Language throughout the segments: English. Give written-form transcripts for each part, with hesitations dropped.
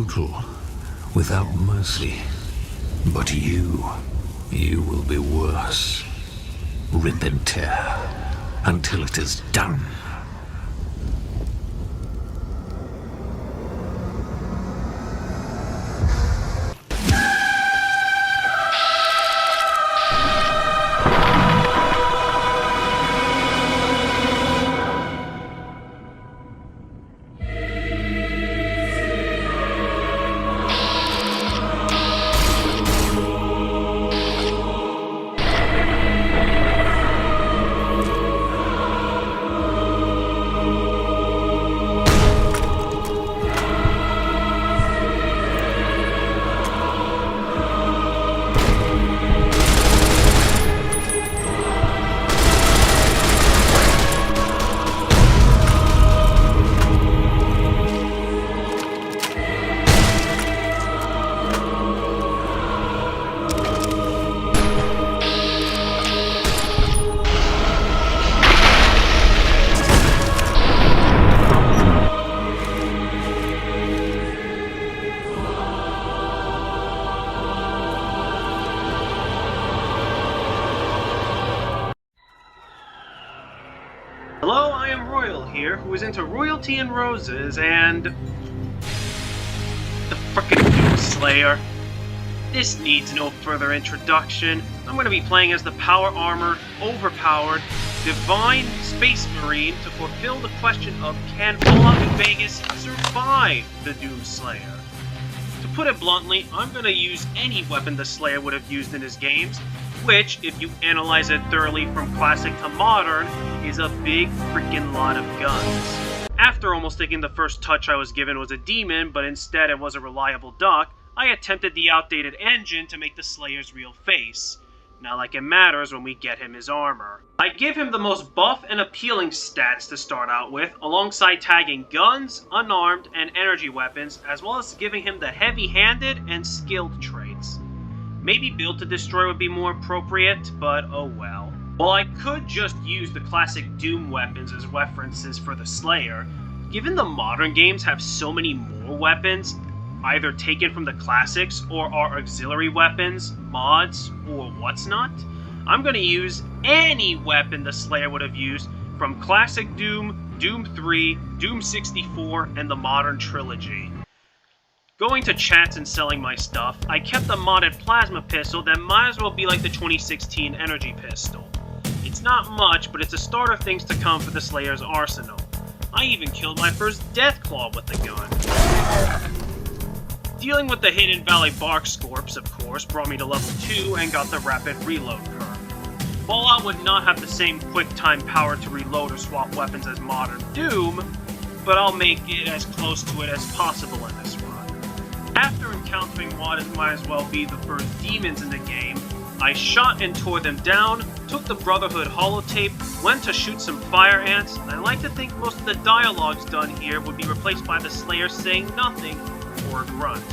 brutal, without mercy. But you will be worse. Rip and tear, until it is done. Hello, I am Royal here, who is into royalty and roses, and the frickin' Doomslayer. This needs no further introduction. I'm going to be playing as the power armor, overpowered, divine space marine to fulfill the question of can Fallout New Vegas survive the Doomslayer? To put it bluntly, I'm going to use any weapon the Slayer would have used in his games, which, if you analyze it thoroughly from classic to modern, is a big freaking lot of guns. After almost thinking the first touch I was given was a demon, but instead it was a reliable duck, I attempted the outdated engine to make the Slayer's real face. Not like it matters when we get him his armor. I give him the most buff and appealing stats to start out with, alongside tagging guns, unarmed, and energy weapons, as well as giving him the heavy-handed and skilled traits. Maybe built to destroy would be more appropriate, but oh well. While I could just use the classic Doom weapons as references for the Slayer, given the modern games have so many more weapons, either taken from the classics or are auxiliary weapons, mods, or what's not, I'm going to use any weapon the Slayer would have used from classic Doom, Doom 3, Doom 64, and the modern trilogy. Going to chats and selling my stuff, I kept a modded plasma pistol that might as well be like the 2016 energy pistol. It's not much, but it's a start of things to come for the Slayer's arsenal. I even killed my first Deathclaw with the gun. Dealing with the Hidden Valley Bark Scorps, of course, brought me to level 2 and got the rapid reload curve. Fallout would not have the same quick time power to reload or swap weapons as modern Doom, but I'll make it as close to it as possible in this run. After encountering what might as well be the first demons in the game, I shot and tore them down, took the Brotherhood holotape, went to shoot some fire ants, and I like to think most of the dialogues done here would be replaced by the Slayer saying nothing or a grunt.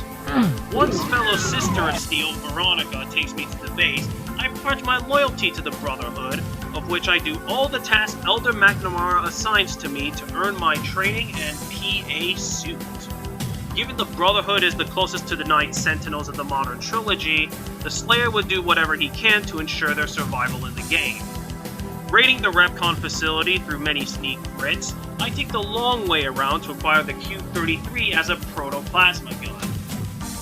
Once fellow Sister of Steel, Veronica, takes me to the base, I pledge my loyalty to the Brotherhood, of which I do all the tasks Elder McNamara assigns to me to earn my training and PA suit. Given the Brotherhood is the closest to the 9 Sentinels of the modern trilogy, the Slayer would do whatever he can to ensure their survival in the game. Raiding the Repcon facility through many sneak crits, I take the long way around to acquire the Q-33 as a protoplasma gun.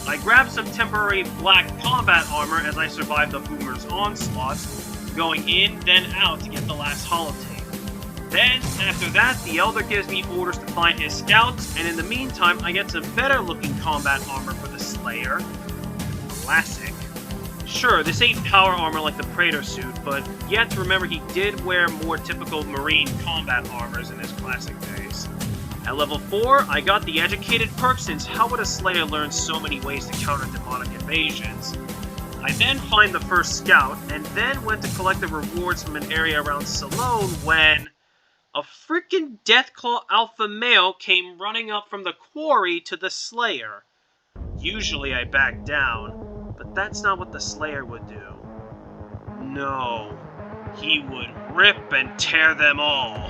I grab some temporary black combat armor as I survive the Boomer's onslaughts, going in, then out to get the last holotape. Then, after that, the Elder gives me orders to find his scouts, and in the meantime, I get some better looking combat armor for the Slayer. Classic. Sure, this ain't power armor like the Praetor suit, but you have to remember he did wear more typical Marine combat armors in his classic days. At level 4, I got the Educated perk since how would a Slayer learn so many ways to counter demonic invasions? I then find the first scout, and then went to collect the rewards from an area around Salone when a freaking Deathclaw alpha male came running up from the quarry to the Slayer. Usually I back down, but that's not what the Slayer would do. No, he would rip and tear them all.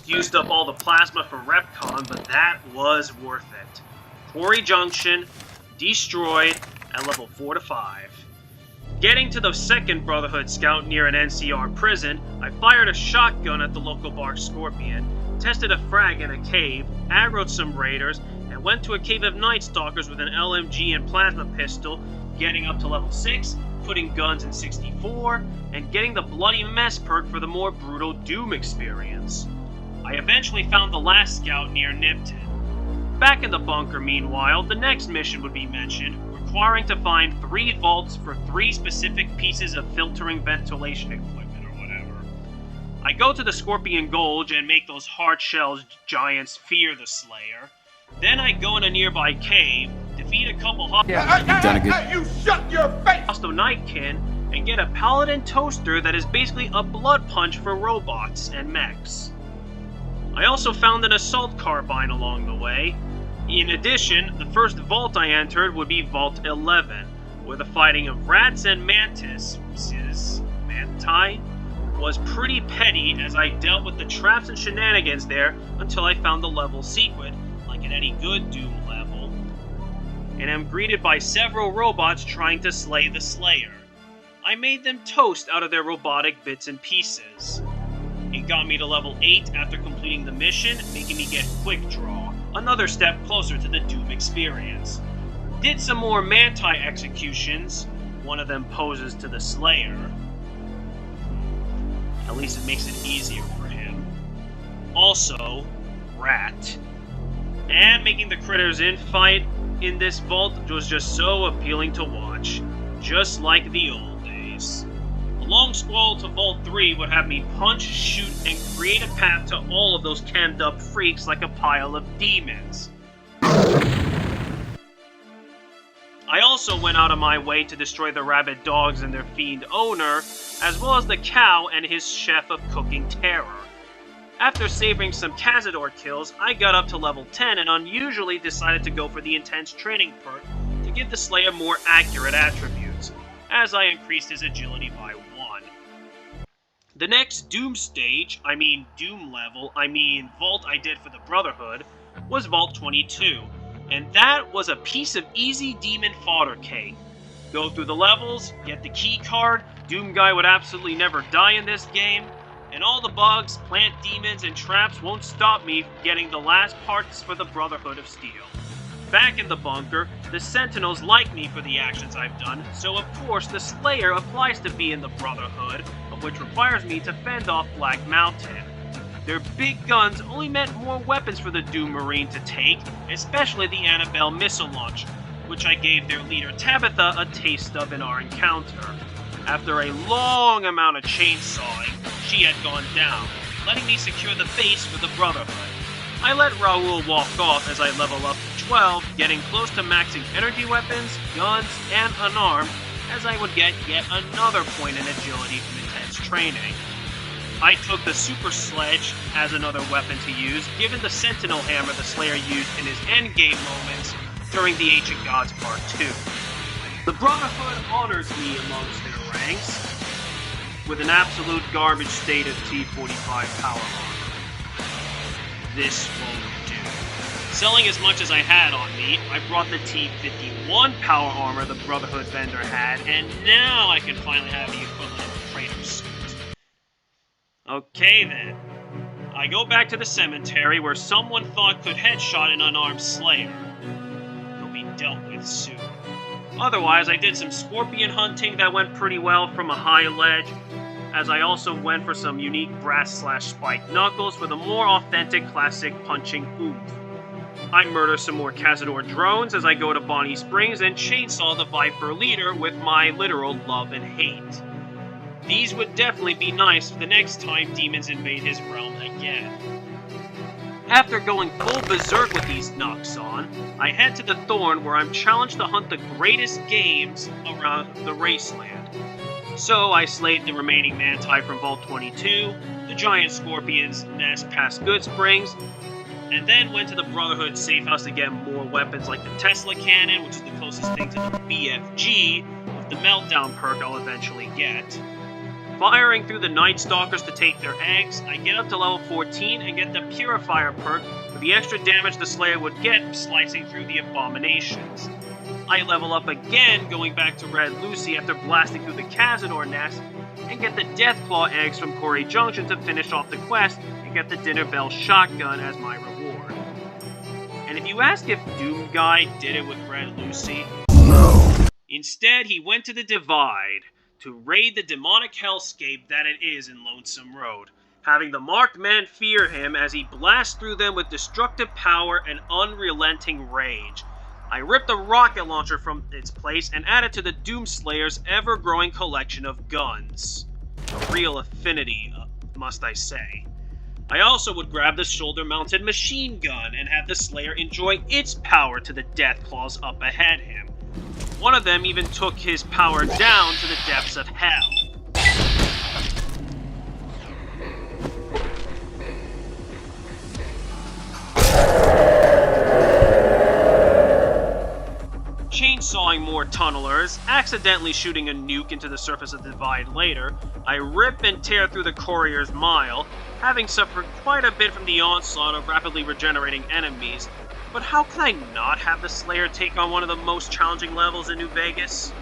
almost used up all the plasma for Repcon, but that was worth it. Quarry Junction, destroyed at level 4 to 5. Getting to the second Brotherhood scout near an NCR prison, I fired a shotgun at the local Bark Scorpion, tested a frag in a cave, aggroed some raiders, and went to a cave of Night Stalkers with an LMG and plasma pistol, getting up to level 6, putting guns in 64, and getting the Bloody Mess perk for the more brutal Doom experience. I eventually found the last scout near Nipton. Back in the bunker, meanwhile, the next mission would be mentioned, requiring to find 3 vaults for 3 specific pieces of filtering ventilation equipment or whatever. I go to the Scorpion Gulch and make those hard shells giants fear the Slayer. Then I go in a nearby cave, defeat a couple You shut your face! hostile Nightkin, and get a Paladin Toaster that is basically a blood punch for robots and mechs. I also found an Assault Carbine along the way. In addition, the first vault I entered would be Vault 11, where the fighting of rats and manti, was pretty petty as I dealt with the traps and shenanigans there until I found the level secret, like in any good Doom level, and am greeted by several robots trying to slay the Slayer. I made them toast out of their robotic bits and pieces. It got me to level 8 after completing the mission, making me get Quick Draw, another step closer to the Doom experience. Did some more Manti executions, one of them poses to the Slayer. At least it makes it easier for him. Also, Rat. And making the critters fight in this vault was just so appealing to watch, just like the old days. A long scroll to Vault 3 would have me punch, shoot, and create a path to all of those cammed up freaks like a pile of demons. I also went out of my way to destroy the rabid dogs and their fiend owner, as well as the cow and his chef of cooking terror. After savoring some Cazador kills, I got up to level 10 and unusually decided to go for the intense training perk to give the Slayer more accurate attributes, as I increased his agility by 1. The next Doom stage, Doom level, vault I did for the Brotherhood, was Vault 22, and that was a piece of easy demon fodder cake. Go through the levels, get the key card, Doom Guy would absolutely never die in this game, and all the bugs, plant demons, and traps won't stop me from getting the last parts for the Brotherhood of Steel. Back in the bunker, the Sentinels like me for the actions I've done, so of course the Slayer applies to be in the Brotherhood, of which requires me to fend off Black Mountain. Their big guns only meant more weapons for the Doom Marine to take, especially the Annabelle missile launcher, which I gave their leader Tabitha a taste of in our encounter. After a long amount of chainsawing, she had gone down, letting me secure the base for the Brotherhood. I let Raoul walk off as I level up to 12, getting close to maxing energy weapons, guns, and unarmed, as I would get yet another point in agility from intense training. I took the Super Sledge as another weapon to use, given the Sentinel Hammer the Slayer used in his endgame moments during the Ancient Gods Part 2. The Brotherhood honors me amongst their ranks, with an absolute garbage state of T-45 power armor. This won't do. Selling as much as I had on me, I brought the T-51 power armor the Brotherhood vendor had, and now I can finally have the equivalent of a Praetor suit. Okay then. I go back to the cemetery where someone thought could headshot an unarmed Slayer. He'll be dealt with soon. Otherwise, I did some scorpion hunting that went pretty well from a high ledge, as I also went for some unique brass/spiked knuckles with a more authentic classic punching oomph. I murder some more Cazador drones as I go to Bonnie Springs and chainsaw the Viper leader with my literal love and hate. These would definitely be nice for the next time demons invade his realm again. After going full berserk with these knocks on, I head to the Thorn where I'm challenged to hunt the greatest games around the Raceland. So I slayed the remaining Manti from Vault 22, the giant Scorpion's nest past Good Springs, and then went to the Brotherhood safe house to get more weapons like the Tesla cannon, which is the closest thing to the BFG, with the meltdown perk I'll eventually get. firing through the Night Stalkers to take their eggs, I get up to level 14 and get the Purifier perk for the extra damage the Slayer would get slicing through the abominations. I level up again, going back to Red Lucy after blasting through the Cazador nest, and get the Deathclaw eggs from Quarry Junction to finish off the quest and get the Dinner Bell shotgun as my reward. And if you ask if Doom Guy did it with Red Lucy, no. Instead, he went to the Divide to raid the demonic hellscape that it is in Lonesome Road, having the marked men fear him as he blasts through them with destructive power and unrelenting rage. I ripped the rocket launcher from its place and added to the Doomslayer's ever-growing collection of guns. A real affinity, must I say. I also would grab the shoulder-mounted machine gun and have the Slayer enjoy its power to the Deathclaws up ahead him. One of them even took his power down to the depths of hell. Chainsawing more tunnelers, accidentally shooting a nuke into the surface of the Divide later, I rip and tear through the Courier's Mile, having suffered quite a bit from the onslaught of rapidly regenerating enemies. But how can I not have the Slayer take on one of the most challenging levels in New Vegas?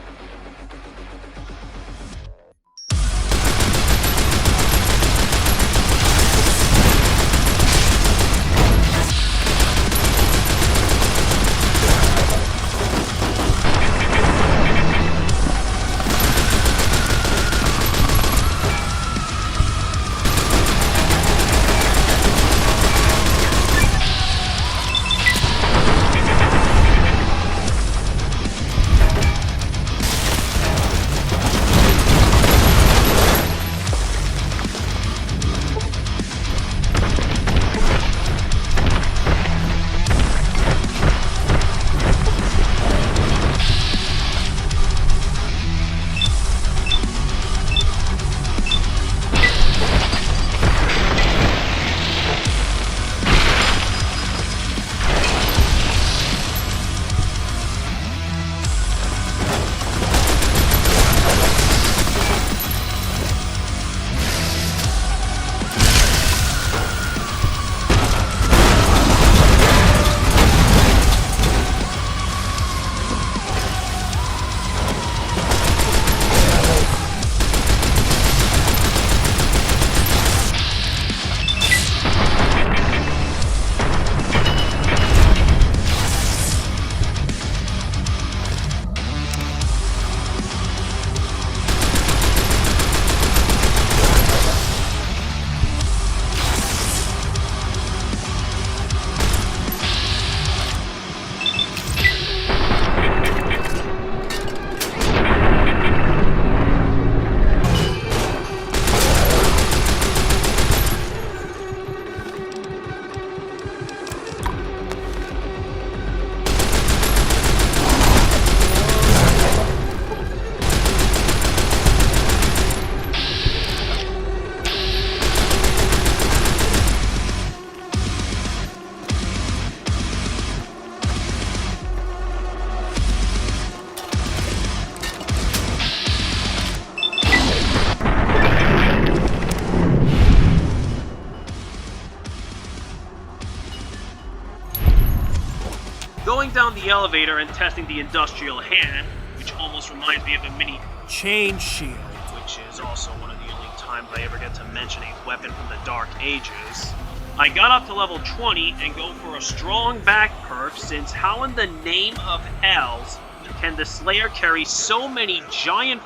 Going down the elevator and testing the industrial hand, which almost reminds me of a mini chain shield, which is also one of the only times I ever get to mention a weapon from the Dark Ages. I got up to level 20 and go for a strong back perk, since how in the name of hells can the Slayer carry so many giant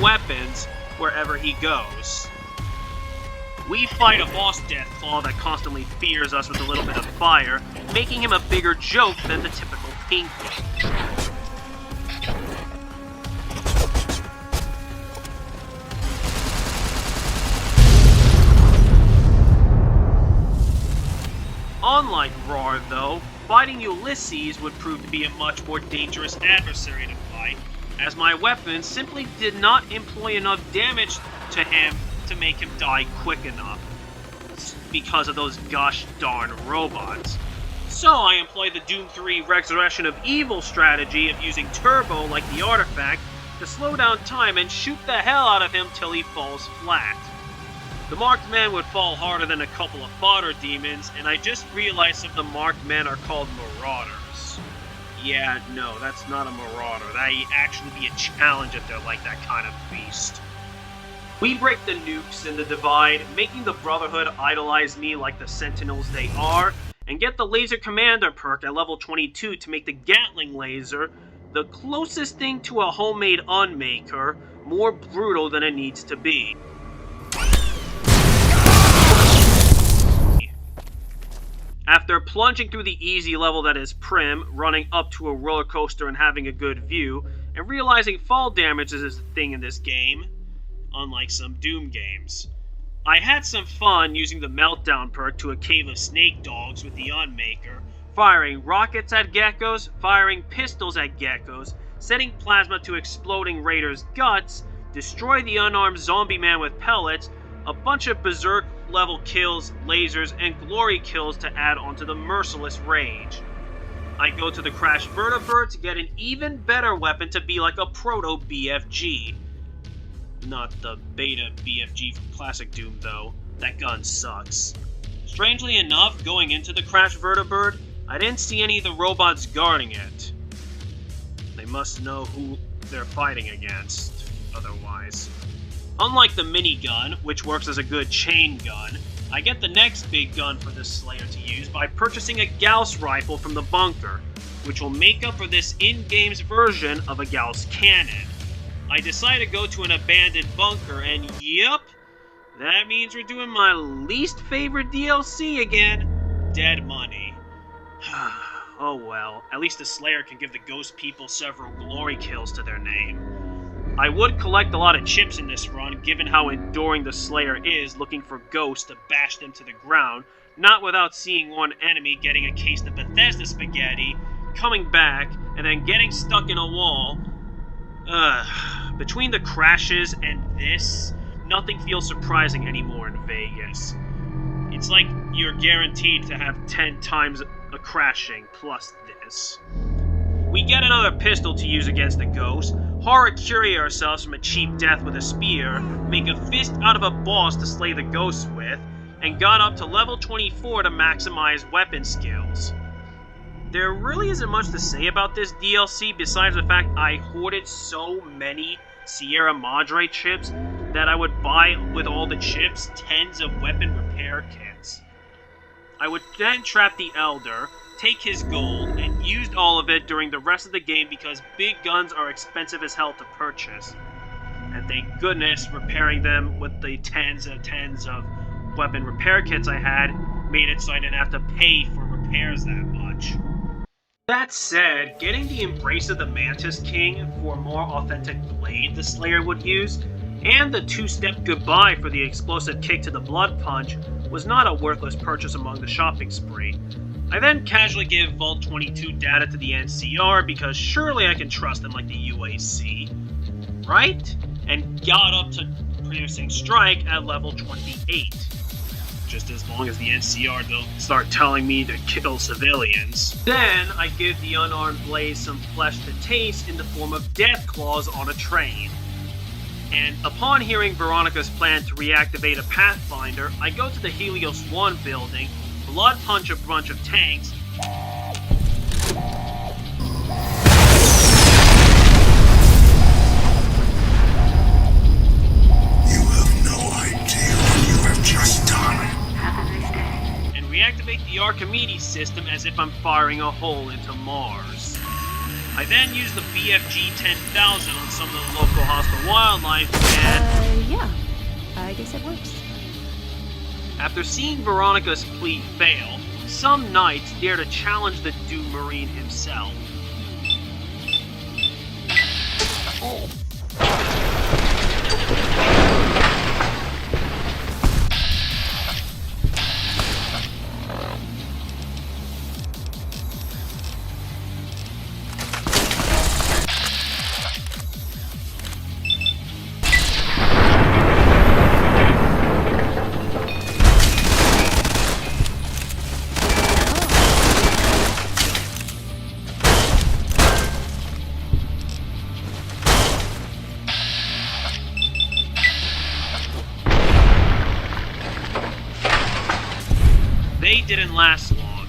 weapons wherever he goes? We fight a boss Deathclaw that constantly fears us with a little bit of fire, making him a bigger joke than the typical pink one. Unlike Roar, though, fighting Ulysses would prove to be a much more dangerous adversary to fight, as my weapons simply did not employ enough damage to him to make him die quick enough, because of those gosh darn robots. So I employed the Doom 3 Resurrection of Evil strategy of using Turbo like the artifact to slow down time and shoot the hell out of him till he falls flat. The marked men would fall harder than a couple of fodder demons, and I just realized some of the marked men are called marauders. Yeah, no, that's not a marauder. That'd actually be a challenge if they're like that kind of beast. We break the nukes in the divide, making the Brotherhood idolize me like the Sentinels they are, and get the Laser Commander perk at level 22 to make the Gatling laser the closest thing to a homemade Unmaker, more brutal than it needs to be. After plunging through the easy level that is Prim, running up to a roller coaster and having a good view, and realizing fall damage is a thing in this game, unlike some Doom games, I had some fun using the Meltdown perk to a cave of snake dogs with the Unmaker, firing rockets at geckos, firing pistols at geckos, setting plasma to exploding raiders' guts, destroy the unarmed zombie man with pellets, a bunch of berserk level kills, lasers, and glory kills to add onto the merciless rage. I go to the Crash Vertibird to get an even better weapon to be like a proto BFG. Not the beta BFG from Classic Doom though, that gun sucks. Strangely enough, going into the Crash Vertibird, I didn't see any of the robots guarding it. They must know who they're fighting against, otherwise. Unlike the minigun, which works as a good chain gun, I get the next big gun for this Slayer to use by purchasing a Gauss rifle from the bunker, which will make up for this in-game's version of a Gauss cannon. I decide to go to an abandoned bunker, and yep, that means we're doing my least favorite DLC again, Dead Money. Oh well, at least the Slayer can give the ghost people several glory kills to their name. I would collect a lot of chips in this run, given how enduring the Slayer is, looking for ghosts to bash them to the ground, not without seeing one enemy getting a case of Bethesda spaghetti, coming back, and then getting stuck in a wall. Between the crashes and this, nothing feels surprising anymore in Vegas. It's like you're guaranteed to have 10 times a crashing plus this. We get another pistol to use against the ghost, horror-curry ourselves from a cheap death with a spear, make a fist out of a boss to slay the ghosts with, and got up to level 24 to maximize weapon skills. There really isn't much to say about this DLC besides the fact I hoarded so many Sierra Madre chips that I would buy with all the chips tens of weapon repair kits. I would then trap the Elder, take his gold, and used all of it during the rest of the game because big guns are expensive as hell to purchase. And thank goodness repairing them with the tens of weapon repair kits I had made it so I didn't have to pay for repairs that much. That said, getting the Embrace of the Mantis King for a more authentic blade the Slayer would use, and the two-step goodbye for the explosive kick to the blood punch was not a worthless purchase among the shopping spree. I then casually give Vault 22 data to the NCR because surely I can trust them like the UAC, right? And got up to Piercing Strike at level 28. Just as long as the NCR don't start telling me to kill civilians. Then I give the unarmed Blaze some flesh to taste in the form of death claws on a train. And upon hearing Veronica's plan to reactivate a Pathfinder, I go to the Helios 1 building, blood punch a bunch of tanks, and reactivate the Archimedes system as if I'm firing a hole into Mars. I then use the BFG 10,000 on some of the local hostile wildlife and... yeah. I guess it works. After seeing Veronica's plea fail, some knights dare to challenge the Doom Marine himself. day didn't last long.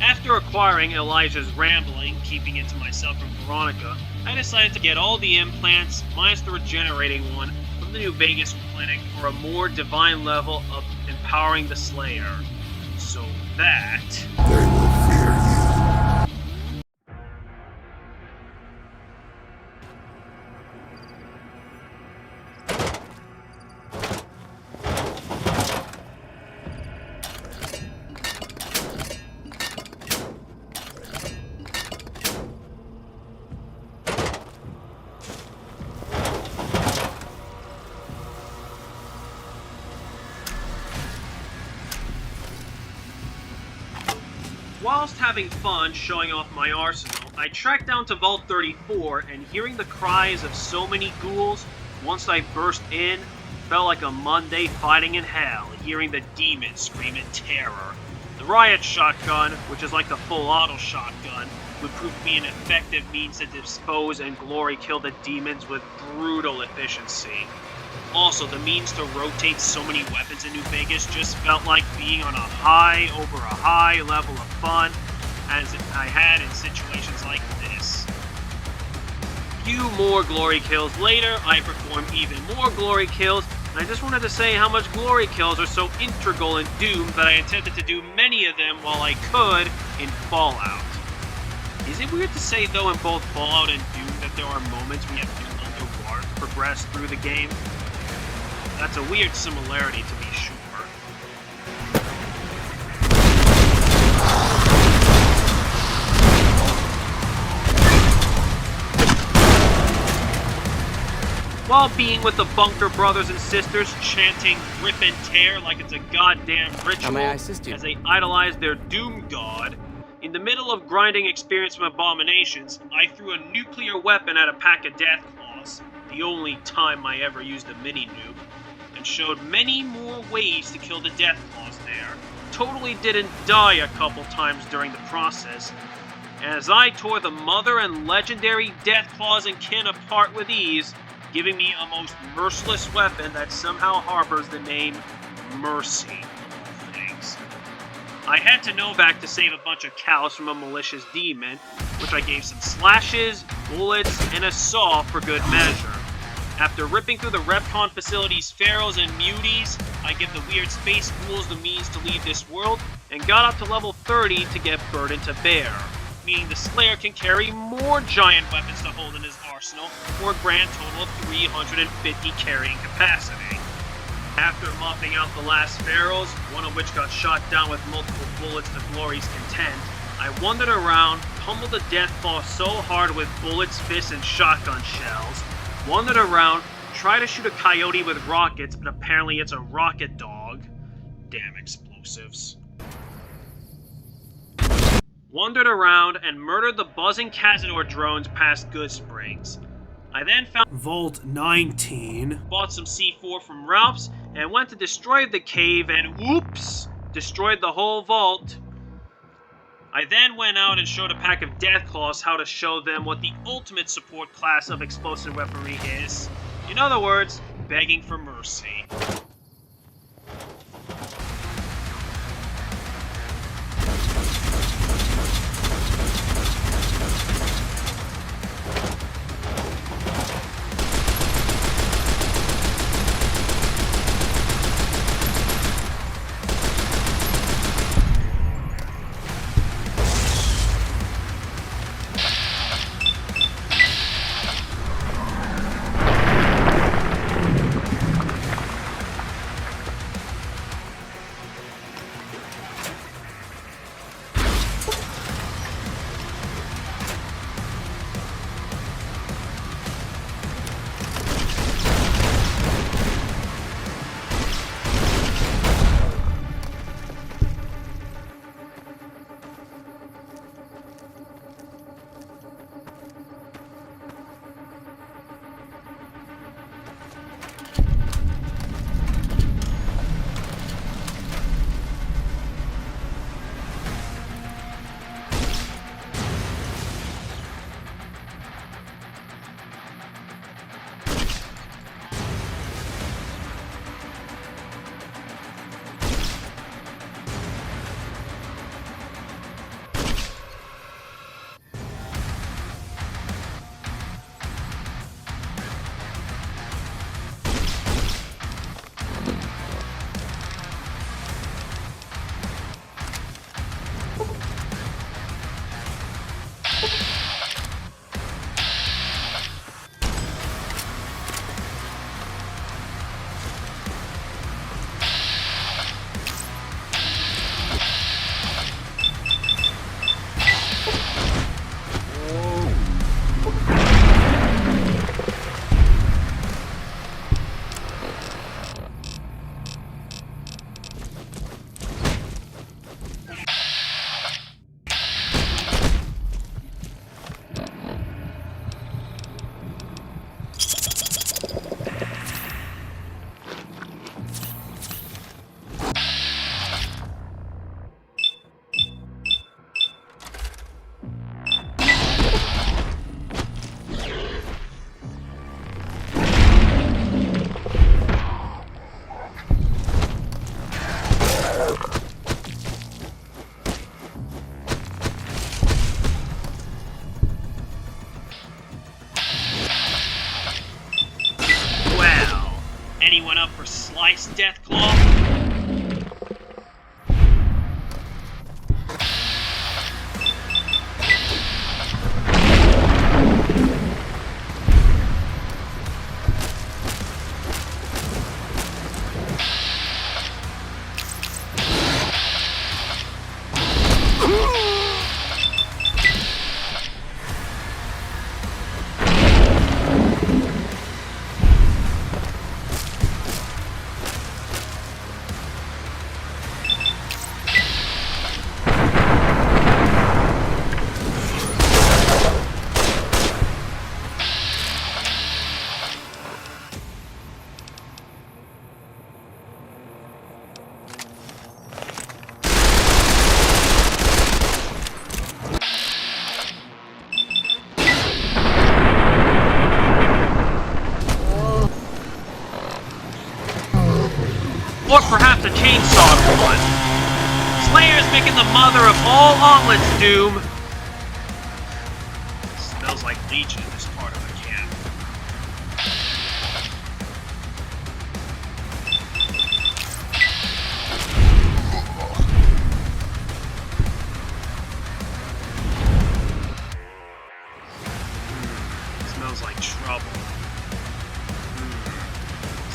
After acquiring Elijah's rambling, keeping it to myself and Veronica, I decided to get all the implants, minus the regenerating one, from the New Vegas clinic for a more divine level of empowering the Slayer. So that... They will fear you. Whilst having fun showing off my arsenal, I tracked down to Vault 34 and hearing the cries of so many ghouls, once I burst in, felt like a Monday fighting in hell, hearing the demons scream in terror. The riot shotgun, which is like the full auto shotgun, would prove to be an effective means to dispose and glory kill the demons with brutal efficiency. Also, the means to rotate so many weapons in New Vegas just felt like being on a high over a high level of fun, as I had in situations like this. Few more glory kills later, I performed even more glory kills, and I just wanted to say how much glory kills are so integral in Doom that I intended to do many of them while I could in Fallout. Is it weird to say, though, in both Fallout and Doom that there are moments we have no underwater to progress through the game? That's a weird similarity, to be sure. While being with the Bunker brothers and sisters, chanting rip and tear like it's a goddamn ritual, may I assist you? as they idolize their Doom god, in the middle of grinding experience from Abominations, I threw a nuclear weapon at a pack of Deathclaws, the only time I ever used a mini-nuke, and showed many more ways to kill the Deathclaws there. Totally didn't die a couple times during the process, as I tore the mother and legendary Deathclaws and kin apart with ease, giving me a most merciless weapon that somehow harbors the name Mercy. Thanks. I had to Novak to save a bunch of cows from a malicious demon, which I gave some slashes, bullets, and a saw for good measure. After ripping through the Repcon facility's pharaohs and muties, I give the weird space ghouls the means to leave this world, and got up to level 30 to get Burden to Bear, meaning the Slayer can carry more giant weapons to hold in his arsenal, for a grand total of 350 carrying capacity. After mopping out the last pharaohs, one of which got shot down with multiple bullets to Glory's content, I wandered around, pummeled the Deathclaw so hard with bullets, fists, and shotgun shells, wandered around, tried to shoot a coyote with rockets, but apparently it's a rocket dog. Damn explosives. Wandered around and murdered the buzzing Cazador drones past Goodsprings. I then found Vault 19, bought some C4 from Ralph's, and went to destroy the cave and whoops, destroyed the whole vault. I then went out and showed a pack of Deathclaws how to show them what the ultimate support class of explosive weaponry is. In other words, begging for mercy. Well, anyone up for Slice Deathclaw? Or perhaps a chainsaw one. Slayer's making the mother of all omelets, Doom. Smells like Legion in this part of the camp. Smells like trouble.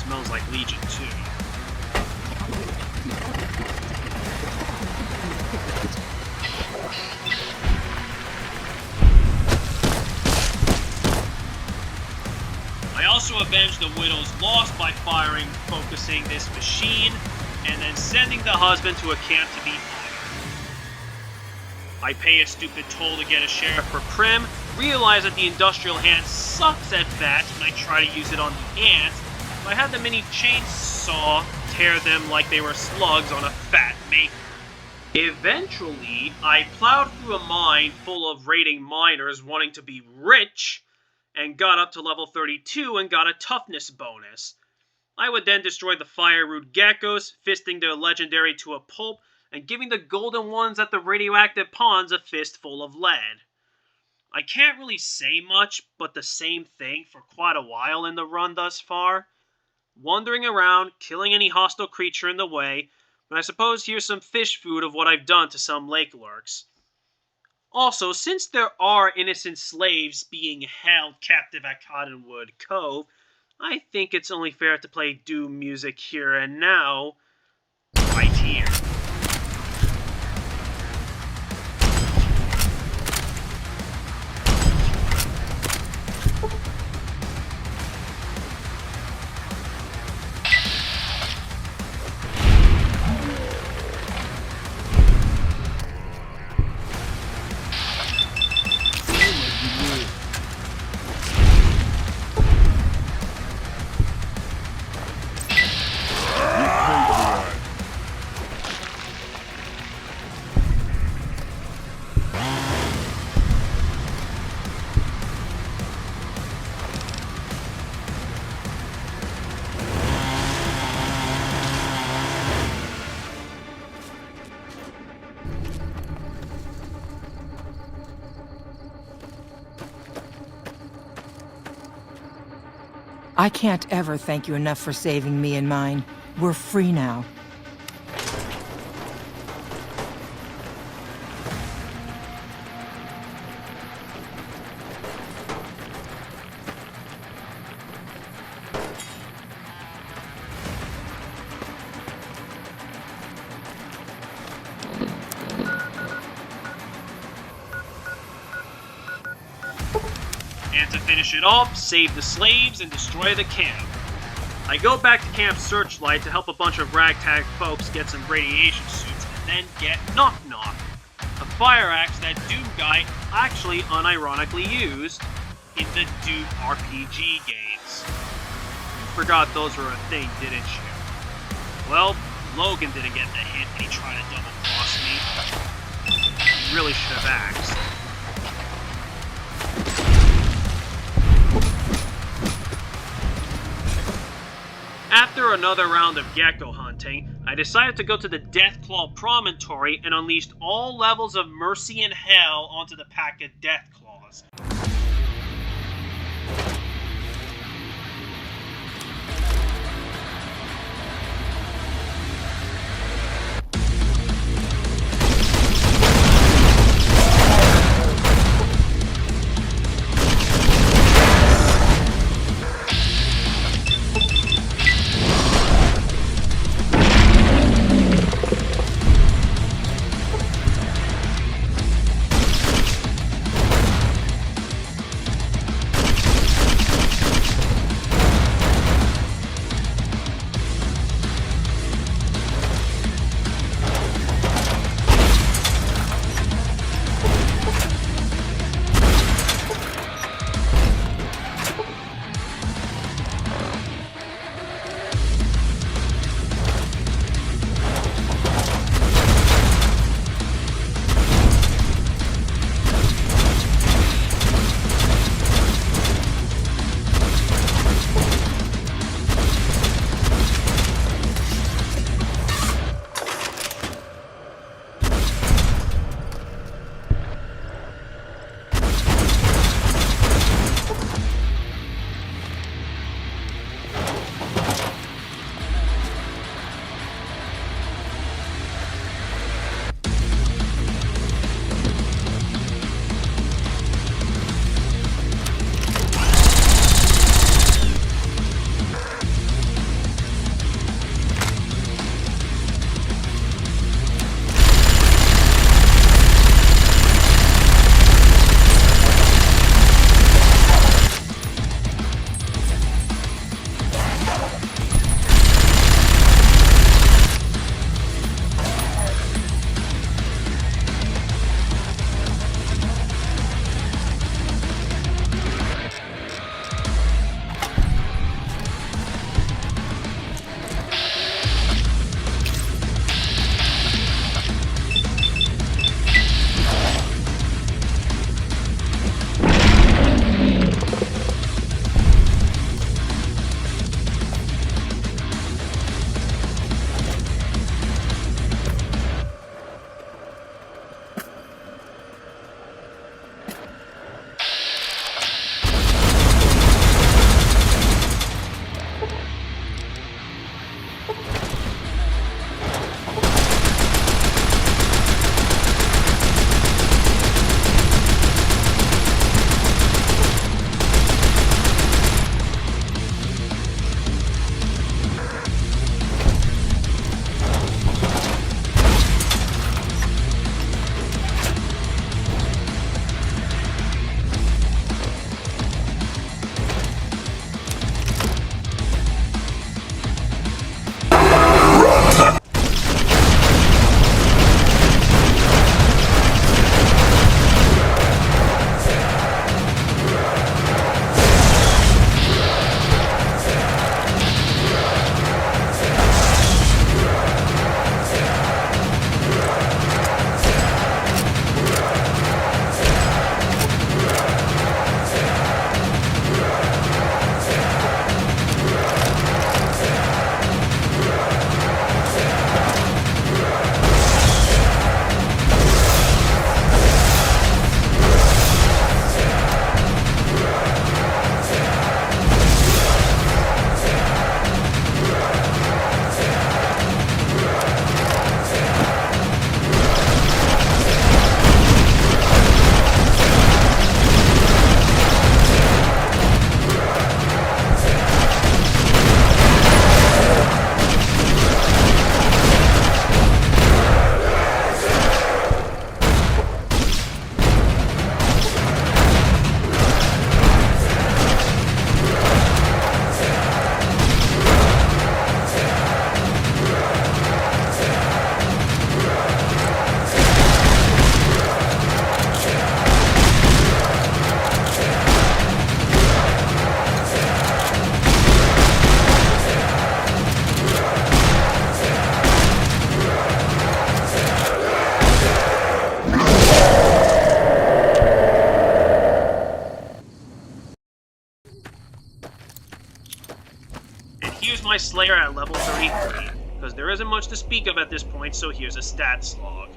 Smells like Legion too. I also avenged the widow's loss by focusing this machine, and then sending the husband to a camp to be honored. I pay a stupid toll to get a sheriff for Prim, realize that the industrial hand sucks at bats when I try to use it on the ants, so I had the mini chainsaw tear them like they were slugs on a fat maker. Eventually, I plowed through a mine full of raiding miners wanting to be rich, and got up to level 32 and got a toughness bonus. I would then destroy the fire root geckos, fisting their legendary to a pulp, and giving the golden ones at the radioactive ponds a fistful of lead. I can't really say much, but the same thing for quite a while in the run thus far. Wandering around, killing any hostile creature in the way, but I suppose here's some fish food of what I've done to some lake lurks. Also, since there are innocent slaves being held captive at Cottonwood Cove, I think it's only fair to play Doom music here and now, right here. I can't ever thank you enough for saving me and mine. We're free now. And to finish it off, save the slaves and destroy the camp. I go back to Camp Searchlight to help a bunch of ragtag folks get some radiation suits, and then get Knock Knock, a fire axe that Doom Guy actually unironically used in the Doom RPG games. You forgot those were a thing, didn't you? Well, Logan didn't get the hint when he tried to double-cross me. He really should have axed. After another round of gecko hunting, daunting, I decided to go to the Deathclaw Promontory and unleashed all levels of mercy and hell onto the pack of Deathclaws. to speak of at this point, so here's a stats log.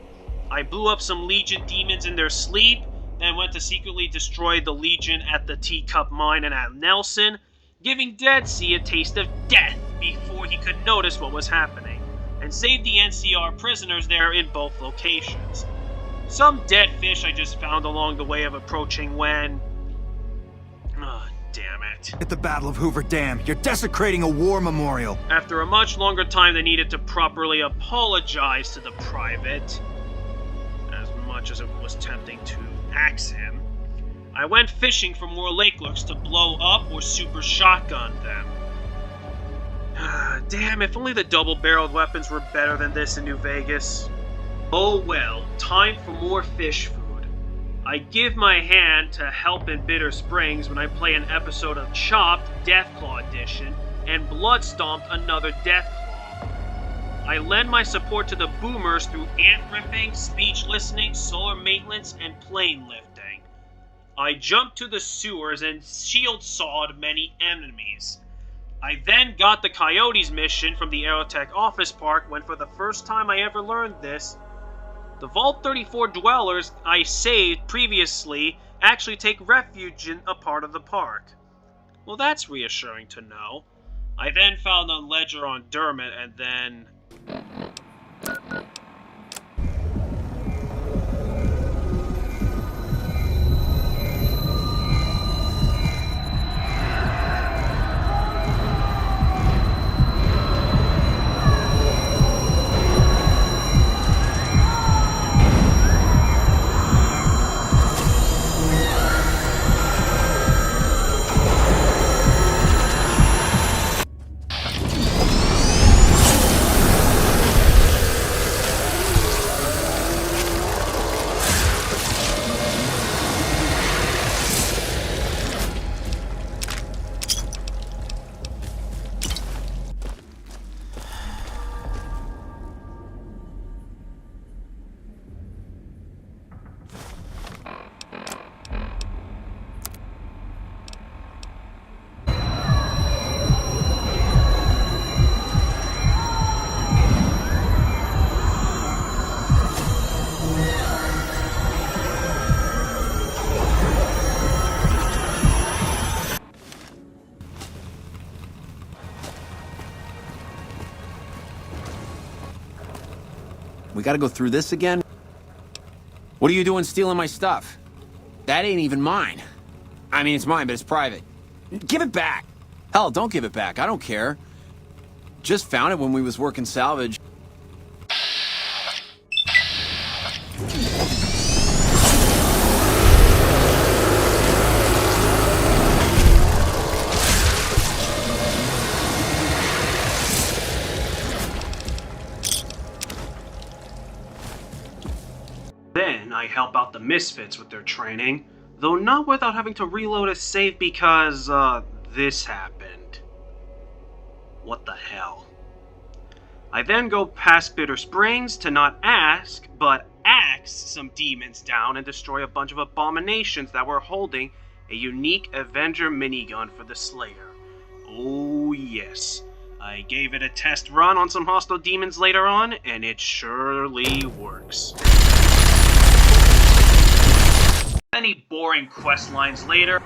I blew up some Legion demons in their sleep, then went to secretly destroy the Legion at the Teacup Mine and at Nelson, giving Dead Sea a taste of death before he could notice what was happening, and saved the NCR prisoners there in both locations. Some dead fish I just found along the way of approaching when... damn it. At the Battle of Hoover Dam, you're desecrating a war memorial. After a much longer time than needed to properly apologize to the private, as much as it was tempting to axe him, I went fishing for more lake lurks to blow up or super shotgun them. Damn, if only the double-barreled weapons were better than this in New Vegas. Oh well, time for more fish food. I give my hand to help in Bitter Springs when I play an episode of Chopped, Deathclaw Edition, and Blood Stomped, another Deathclaw. I lend my support to the boomers through ant ripping, speech listening, solar maintenance, and plane lifting. I jumped to the sewers and shield sawed many enemies. I then got the Coyotes mission from the Aerotech office park when for the first time I ever learned this, the Vault 34 dwellers I saved previously actually take refuge in a part of the park. Well, that's reassuring to know. I then found a ledger on Dermot and then... We gotta go through this again? What are you doing stealing my stuff? That ain't even mine. I mean, it's mine, but it's private. Give it back! Hell, don't give it back. I don't care. Just found it when we was working salvage. Then I help out the Misfits with their training, though not without having to reload a save because, this happened. What the hell? I then go past Bitter Springs to not ask, but axe some demons down and destroy a bunch of abominations that were holding a unique Avenger minigun for the Slayer. Oh yes, I gave it a test run on some hostile demons later on, and it surely works. Many boring quest lines later,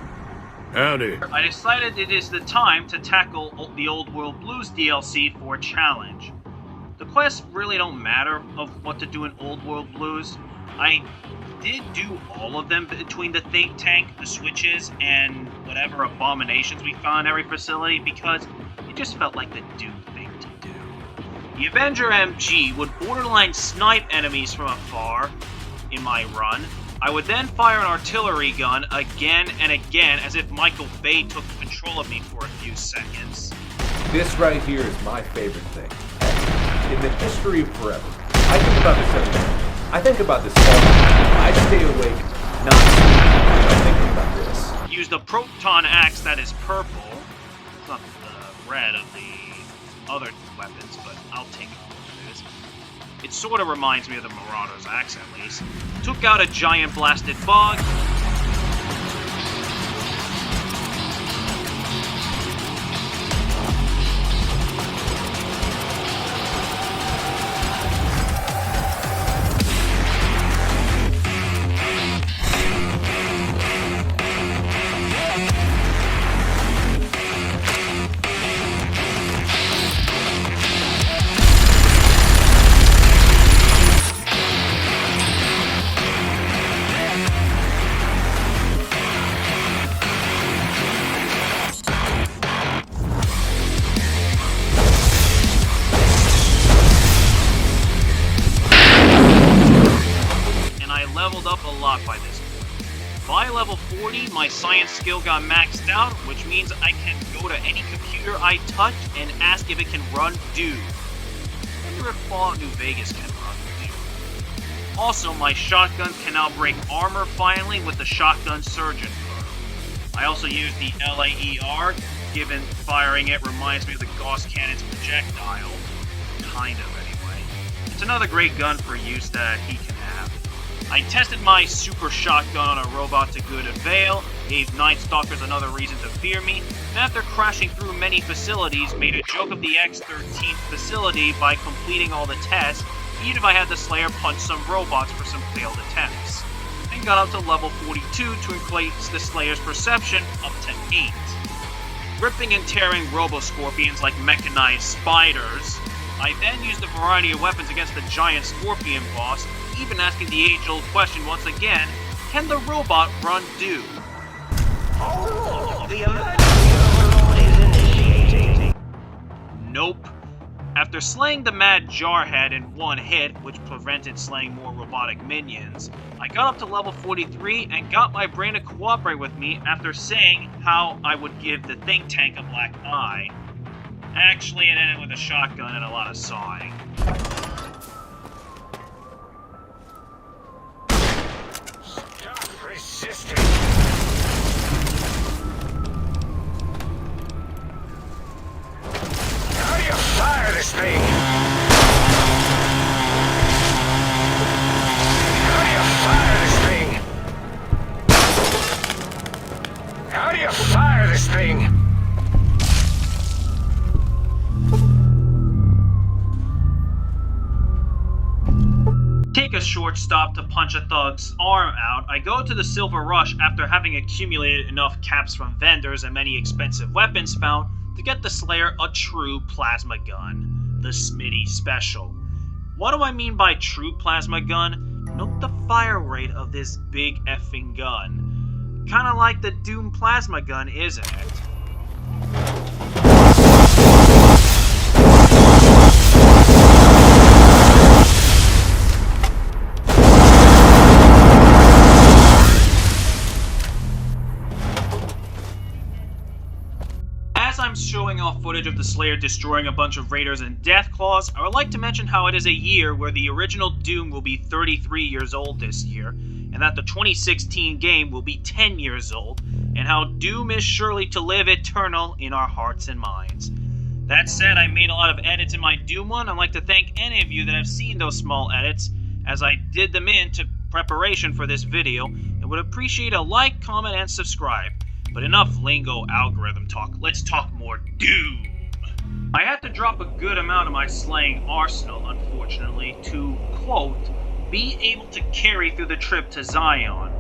Howdy. I decided it is the time to tackle the Old World Blues DLC for Challenge. The quests really don't matter of what to do in Old World Blues. I did do all of them between the think tank, the switches, and whatever abominations we found in every facility because it just felt like the dude thing to do. The Avenger MG would borderline snipe enemies from afar in my run. I would then fire an artillery gun again and again as if Michael Bay took control of me for a few seconds. This right here is my favorite thing. In the history of forever, I think about this every day. I think about this all the time. I stay awake, not sleeping, without thinking about this. Use the proton axe that is purple. It's not the red of the other weapons, but I'll take it for this. It sort of reminds me of the Marauder's axe, at least. Took out a giant blasted bug. leveled up a lot by this point. By level 40, my science skill got maxed out, which means I can go to any computer I touch and ask if it can run Doom. I wonder if Fallout New Vegas can run Doom. Also, my shotgun can now break armor finally with the Shotgun Surgeon Kernel. I also use the LAER, given firing it reminds me of the Gauss Cannon's projectile. Kind of, anyway. It's another great gun for use that he can have. I tested my super shotgun on a robot to good avail, gave Night Stalkers another reason to fear me, and after crashing through many facilities, made a joke of the X-13th facility by completing all the tests, even if I had the Slayer punch some robots for some failed attempts. And got up to level 42 to increase the Slayer's perception up to 8. Ripping and tearing robo-scorpions like mechanized spiders, I then used a variety of weapons against the giant scorpion boss, even asking the age-old question once again, can the robot run Doom? The emergency overload is initiating. Nope. After slaying the mad Jarhead in one hit, which prevented slaying more robotic minions, I got up to level 43 and got my brain to cooperate with me after saying how I would give the think tank a black eye. Actually, it ended with a shotgun and a lot of sawing. Stop resisting. How do you fire this thing? How do you fire this thing? How do you fire this thing? Take a short stop to punch a thug's arm out, I go to the Silver Rush after having accumulated enough caps from vendors and many expensive weapons found to get the Slayer a true plasma gun, the Smitty Special. What do I mean by true plasma gun? Note the fire rate of this big effing gun. Kinda like the Doom plasma gun, isn't it? As I'm showing off footage of the Slayer destroying a bunch of Raiders and Deathclaws, I would like to mention how it is a year where the original Doom will be 33 years old this year, and that the 2016 game will be 10 years old, and how Doom is surely to live eternal in our hearts and minds. That said, I made a lot of edits in my Doom one. I'd like to thank any of you that have seen those small edits, as I did them into preparation for this video, and would appreciate a like, comment, and subscribe. But enough lingo algorithm talk, let's talk more Doom! I had to drop a good amount of my slaying arsenal, unfortunately, to, quote, be able to carry through the trip to Zion.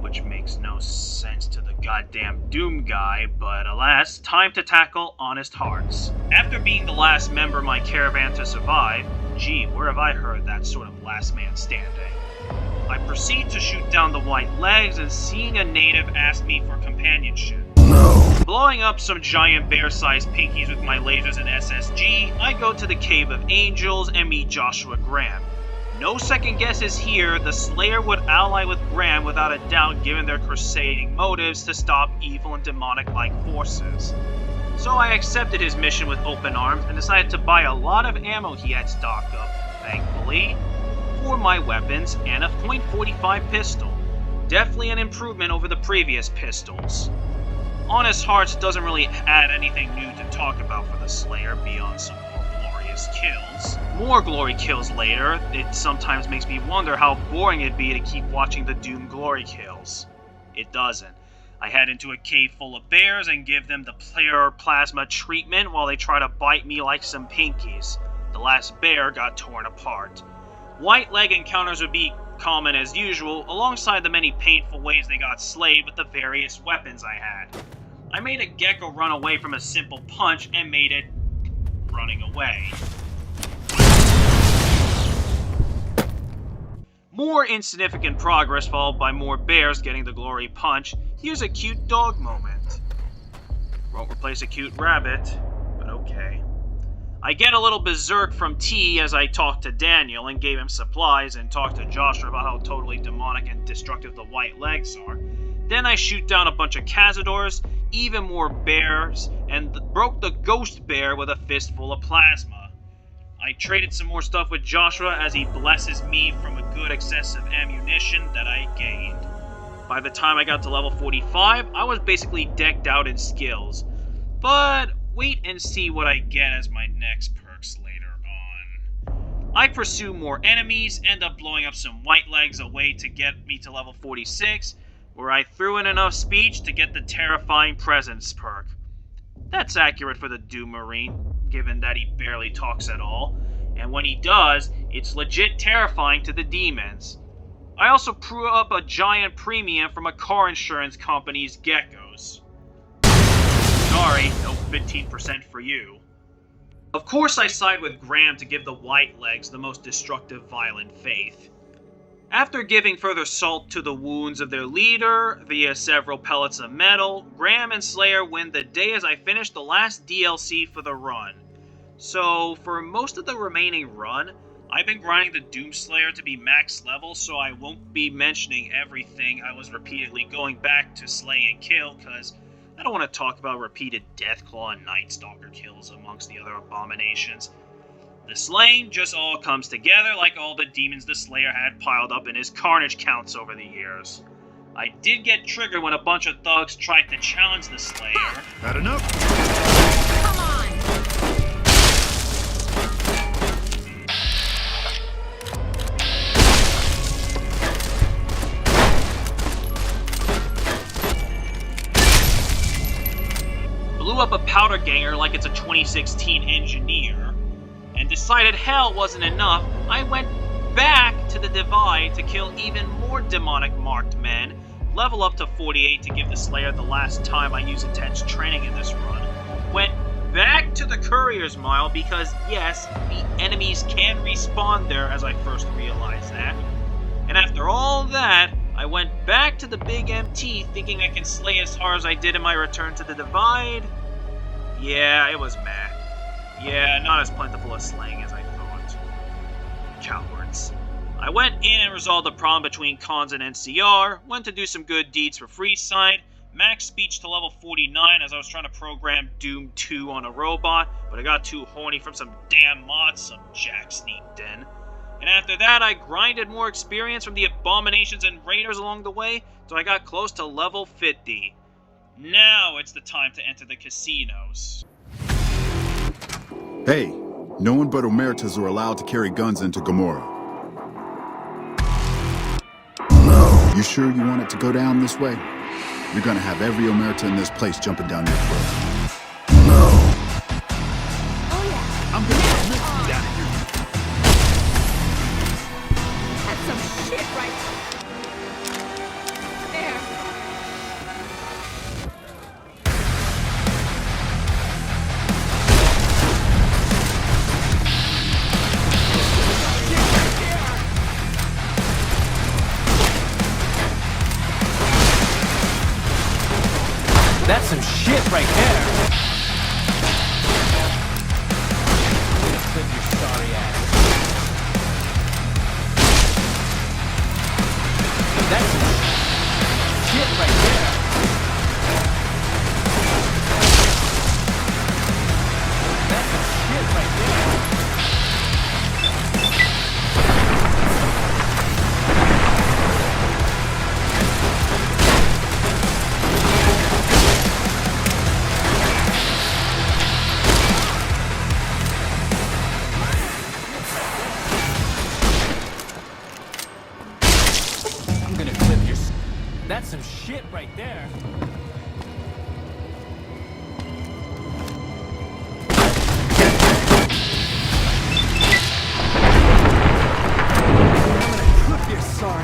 Which makes no sense to the goddamn Doom guy, but alas, time to tackle honest hearts. After being the last member of my caravan to survive, gee, where have I heard that sort of last man standing? I proceed to shoot down the white legs and seeing a native ask me for companionship. No. Blowing up some giant bear-sized pinkies with my lasers and SSG, I go to the Cave of Angels and meet Joshua Graham. No second guesses here, the Slayer would ally with Graham without a doubt given their crusading motives to stop evil and demonic-like forces. So I accepted his mission with open arms and decided to buy a lot of ammo he had stock of, thankfully, for my weapons and a .45 pistol. Definitely an improvement over the previous pistols. Honest Hearts doesn't really add anything new to talk about for the Slayer beyond some more glorious kills. More glory kills later, it sometimes makes me wonder how boring it'd be to keep watching the Doom glory kills. It doesn't. I head into a cave full of bears and give them the pure plasma treatment while they try to bite me like some pinkies. The last bear got torn apart. White leg encounters would be common as usual, alongside the many painful ways they got slayed with the various weapons I had. I made a gecko run away from a simple punch and made it running away. More insignificant progress followed by more bears getting the glory punch. Here's a cute dog moment. Won't replace a cute rabbit, but okay. I get a little berserk from T as I talk to Daniel and gave him supplies and talked to Joshua about how totally demonic and destructive the white legs are. Then I shoot down a bunch of Cazadors, even more bears, and broke the ghost bear with a fistful of plasma. I traded some more stuff with Joshua as he blesses me from a good excessive ammunition that I gained. By the time I got to level 45, I was basically decked out in skills. But wait and see what I get as my next perks later on. I pursue more enemies, end up blowing up some white legs away to get me to level 46, where I threw in enough speech to get the Terrifying Presence perk. That's accurate for the Doom Marine, given that he barely talks at all, and when he does, it's legit terrifying to the demons. I also threw up a giant premium from a car insurance company's geckos. Sorry, no 15% for you. Of course I side with Graham to give the white legs the most destructive violent faith. After giving further salt to the wounds of their leader via several pellets of metal, Graham and Slayer win the day as I finish the last DLC for the run. So, for most of the remaining run, I've been grinding the Doomslayer to be max level, so I won't be mentioning everything I was repeatedly going back to slay and kill, because I don't want to talk about repeated Deathclaw and Night Stalker kills amongst the other abominations. The slaying just all comes together like all the demons the Slayer had piled up in his carnage counts over the years. I did get triggered when a bunch of thugs tried to challenge the Slayer. Had enough? Come on! Blew up a powder ganger like it's a 2016 engineer, and decided hell wasn't enough, I went back to the Divide to kill even more demonic marked men, level up to 48 to give the Slayer the last time I use intense training in this run, went back to the Courier's Mile because yes, the enemies can respawn there as I first realized that, and after all that, I went back to the Big MT thinking I can slay as hard as I did in my return to the Divide. Yeah, it was meh. Yeah, not as plentiful a slaying as I thought. Cowards. I went in and resolved the problem between Cons and NCR, went to do some good deeds for Freeside, max speech to level 49 as I was trying to program Doom 2 on a robot, but I got too horny from some damn mods some jack sneaked in. And after that, I grinded more experience from the Abominations and Raiders along the way, so I got close to level 50. Now it's the time to enter the casinos. Hey, no one but Omertas are allowed to carry guns into Gomorrah. No. You sure you want it to go down this way? You're gonna have every Omerta in this place jumping down your throat. No. Oh yeah. I'm gonna get out of here. That's some shit right there. That's some shit right there. Clip your sorry ass. That's some shit right there. That's some shit right there. That's some shit right there. You're sorry.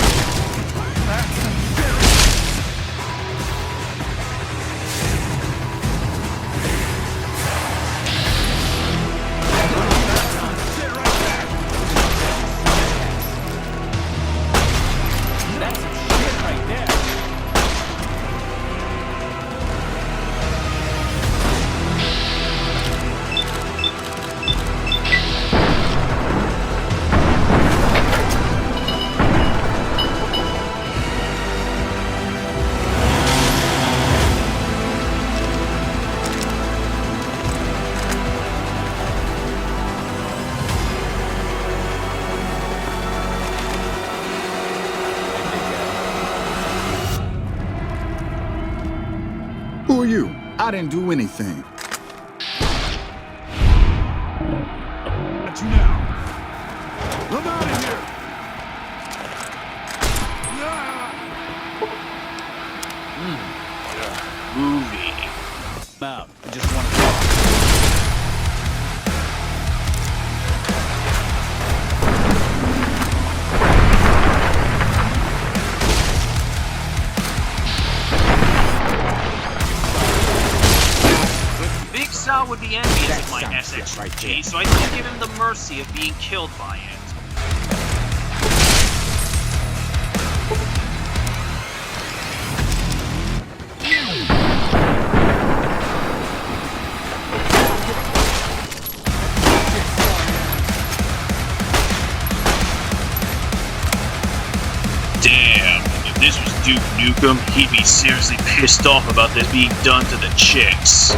That's some shit right there. I didn't do anything. Got you now. I'm out of here. Movie. Out. I just want to Big Sal would be envious of my SXG, so I didn't give him the mercy of being killed by it. Damn, if this was Duke Nukem, he'd be seriously pissed off about this being done to the chicks.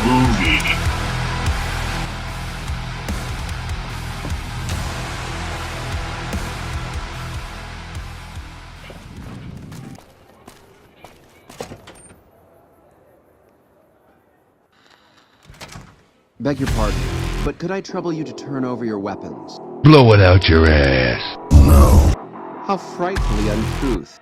Movie. Beg your pardon, but could I trouble you to turn over your weapons? Blow it out your ass. How frightfully uncouth.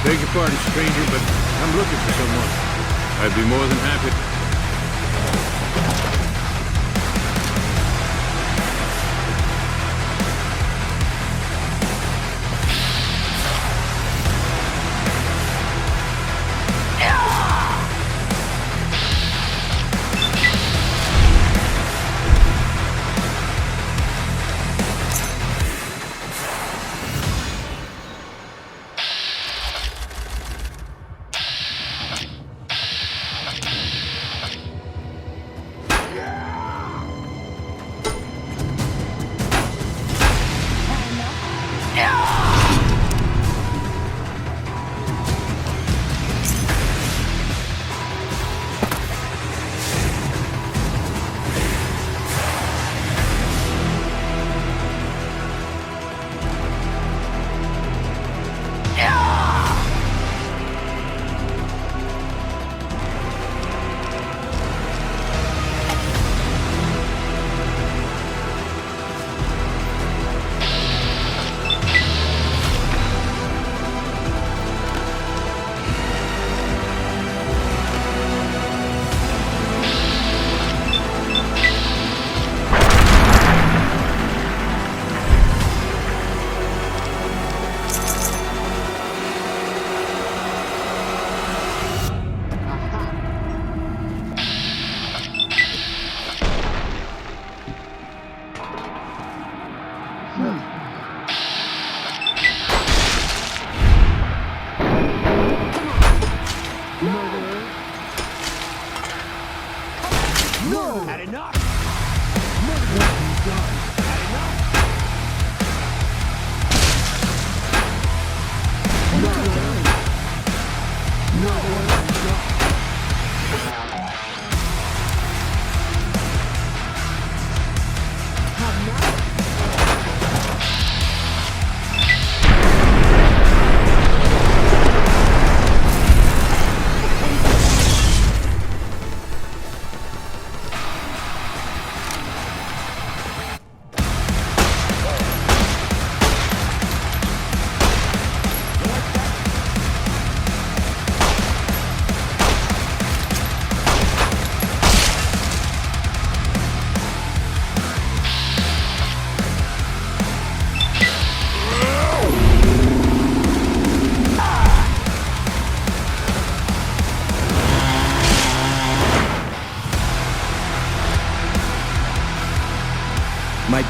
Beg your pardon, stranger, but I'm looking for someone. I'd be more than happy.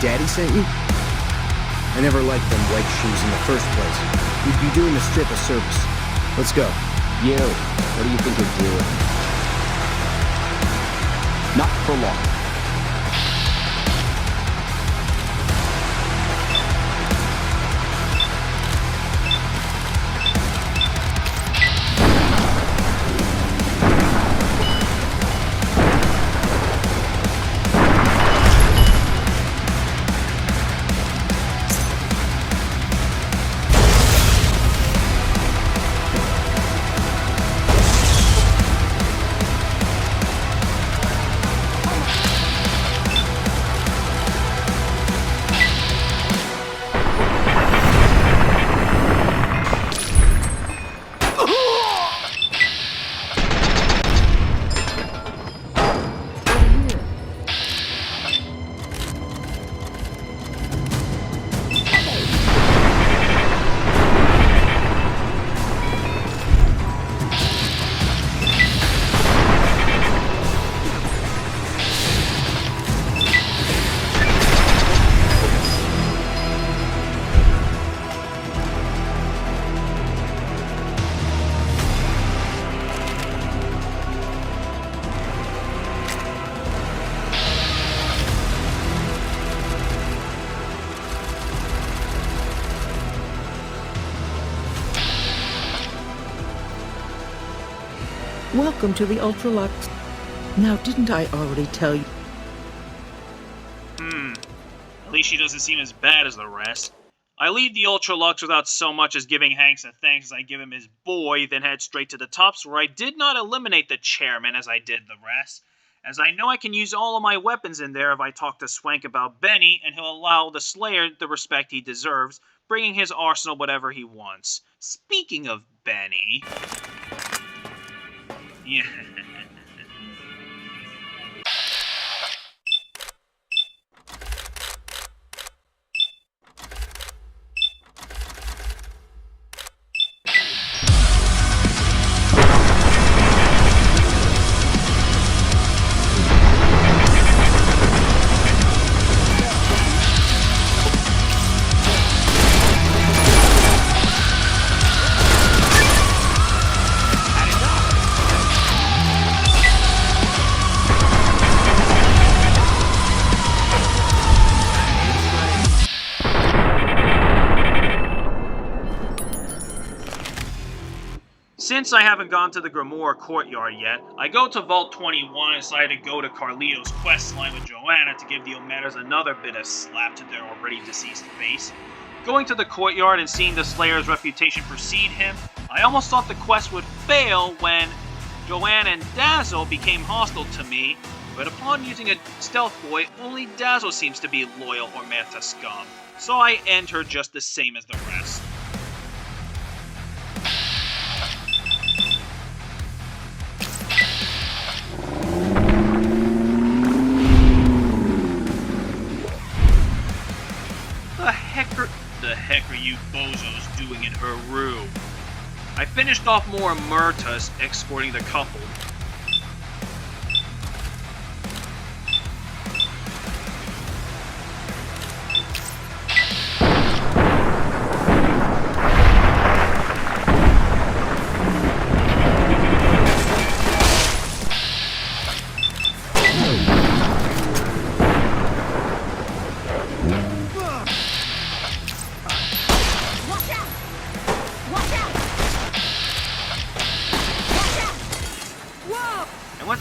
Daddy sent you? I never liked them white shoes in the first place. You'd be doing the strip a service. Let's go. You, what do you think you're doing? Not for long. Welcome to the Ultralux. Now, didn't I already tell you? At least she doesn't seem as bad as the rest. I leave the Ultralux without so much as giving Hanks a thanks as I give him his boy, then head straight to the tops where I did not eliminate the chairman as I did the rest, as I know I can use all of my weapons in there if I talk to Swank about Benny, and he'll allow the Slayer the respect he deserves, bringing his arsenal whatever he wants. Speaking of Benny... Yeah. Since I haven't gone to the Grimoire courtyard yet, I go to Vault 21 and decide to go to Carlito's quest line with Joanna to give the Omegas another bit of slap to their already deceased face. Going to the courtyard and seeing the Slayer's reputation precede him, I almost thought the quest would fail when Joanna and Dazzle became hostile to me, but upon using a stealth boy, only Dazzle seems to be loyal Hormata scum, so I end her just the same as the rest. The heck are you bozos doing in her room? I finished off more Murtas escorting the couple.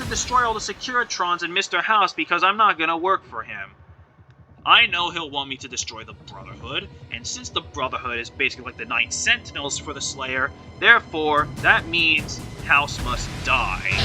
Destroy all the Securitrons in Mr. House because I'm not gonna work for him. I know he'll want me to destroy the Brotherhood, and since the Brotherhood is basically like the 9 Sentinels for the Slayer, therefore, that means House must die.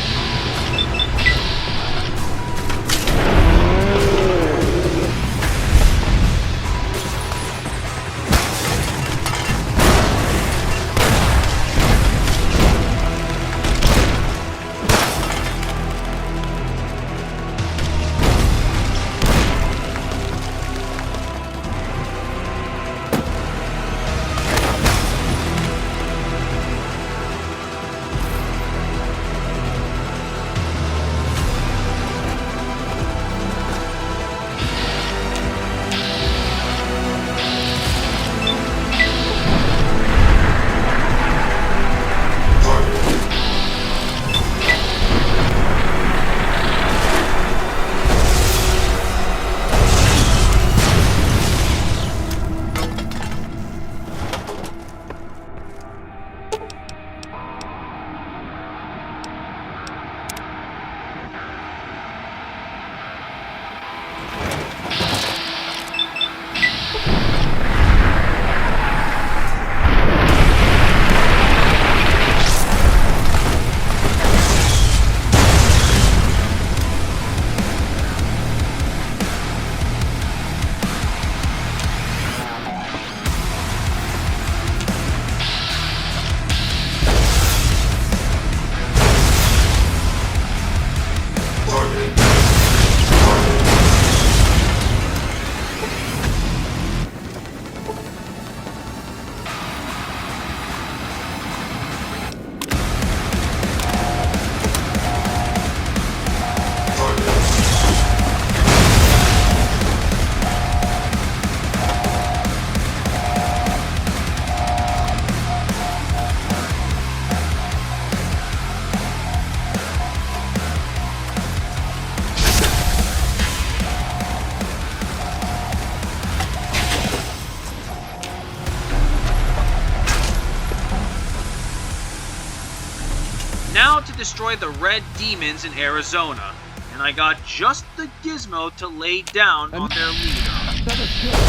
destroy the red demons in Arizona, and I got just the gizmo to lay down on their leader.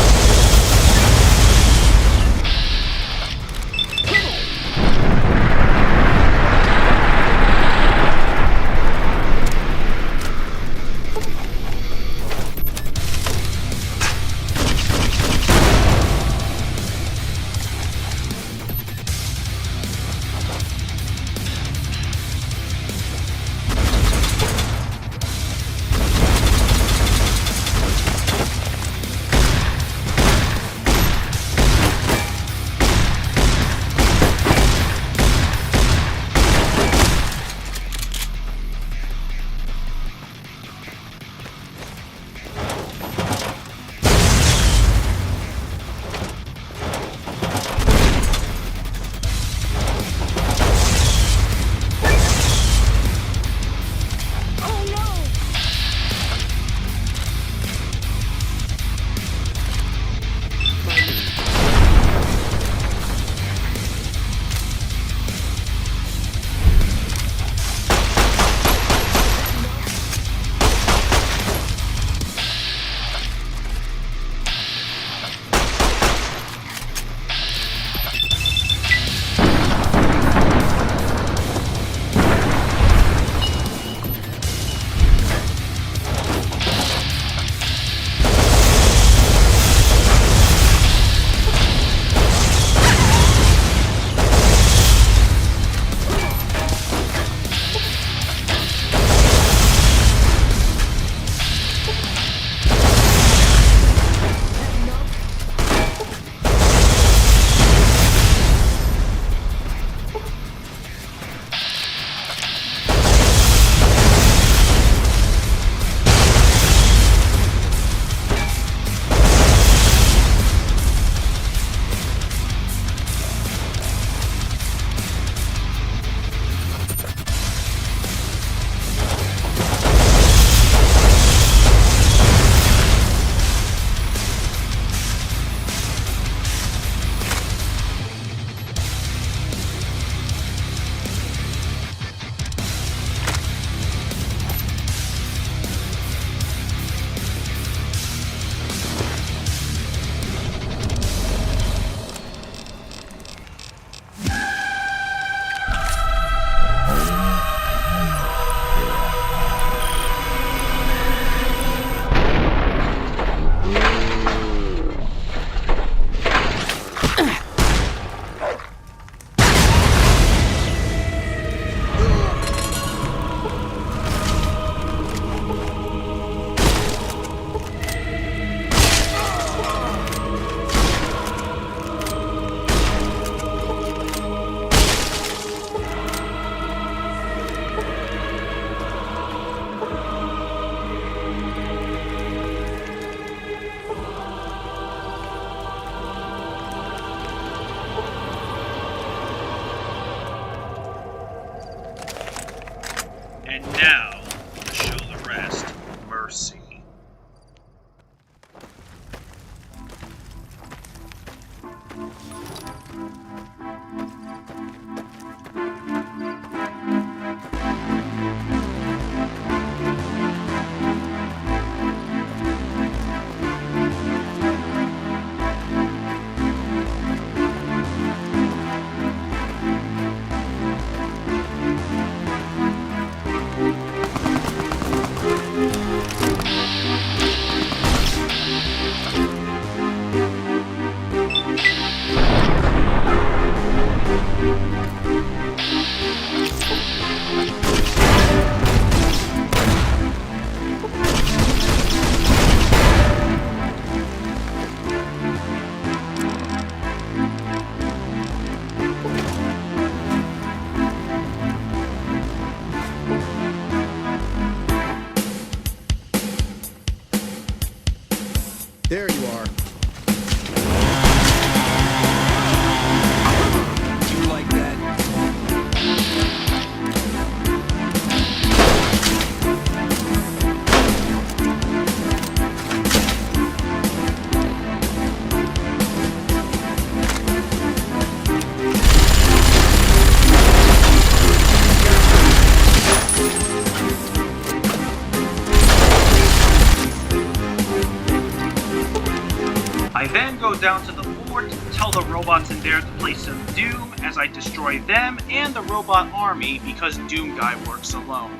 down to the fort, tell the robots in there to play some Doom as I destroy them and the robot army because Doom Guy works alone.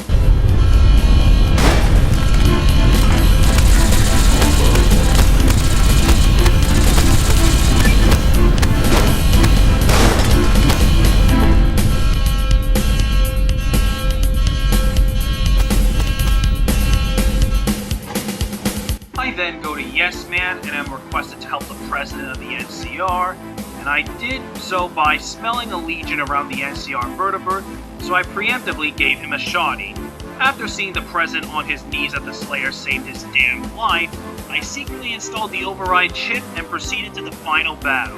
I then go to Yes Man and am requested to help the president of the NCR, and I did so by smelling a legion around the NCR vertebrate, so I preemptively gave him a shotty. After seeing the president on his knees at the Slayer saved his damn life, I secretly installed the override chip and proceeded to the final battle.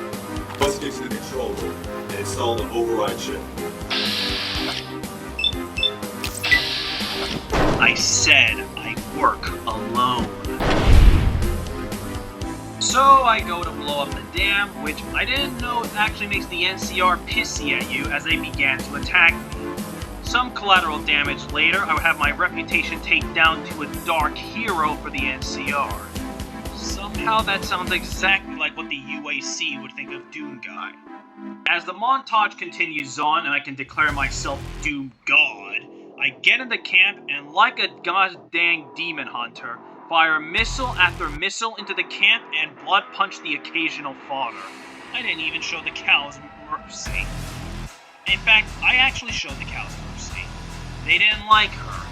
Let's get to the control room and install the override chip. I said I work alone. So I go to blow up the dam, which I didn't know actually makes the NCR pissy at you as they began to attack me. Some collateral damage later, I would have my reputation taken down to a dark hero for the NCR. Somehow that sounds exactly like what the UAC would think of Doom Guy. As the montage continues on and I can declare myself Doom God, I get in the camp and like a goddamn demon hunter, fire missile after missile into the camp and blood punch the occasional fodder. I didn't even show the cows mercy. In fact, I actually showed the cows mercy. They didn't like her.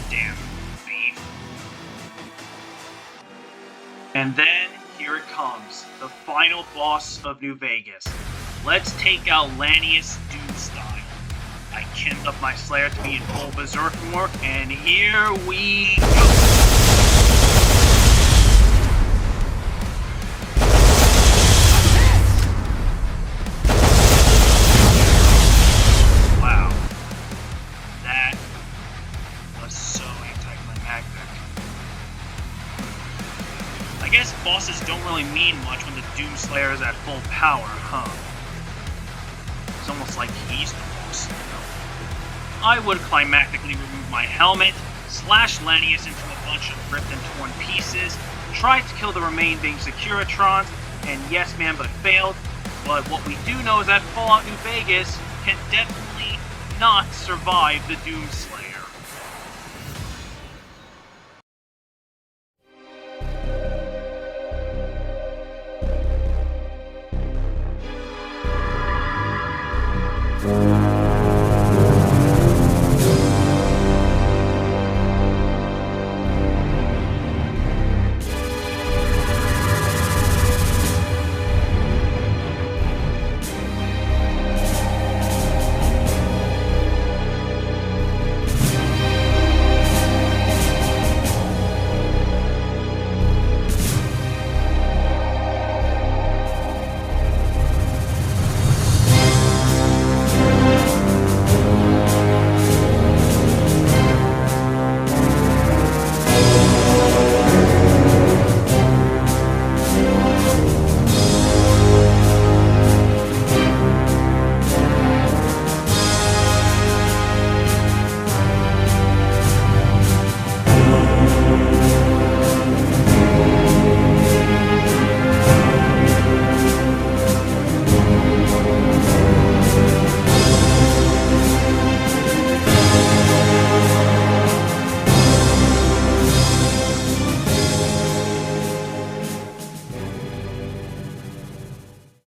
Damn thief. And then, here it comes, the final boss of New Vegas. Let's take out Lanius Doom style. I kinned up my Slayer to be in full berserk mode, and here we go. Wow. That was so anticlimactic. I guess bosses don't really mean much when the Doom Slayer is at full power, huh? It's almost like he's the boss. I would climactically remove my helmet, slash Lanius into a bunch of ripped and torn pieces, tried to kill the remaining Securitrons, and Yes Man but failed, but what we do know is that Fallout New Vegas can definitely not survive the Doom Slayer.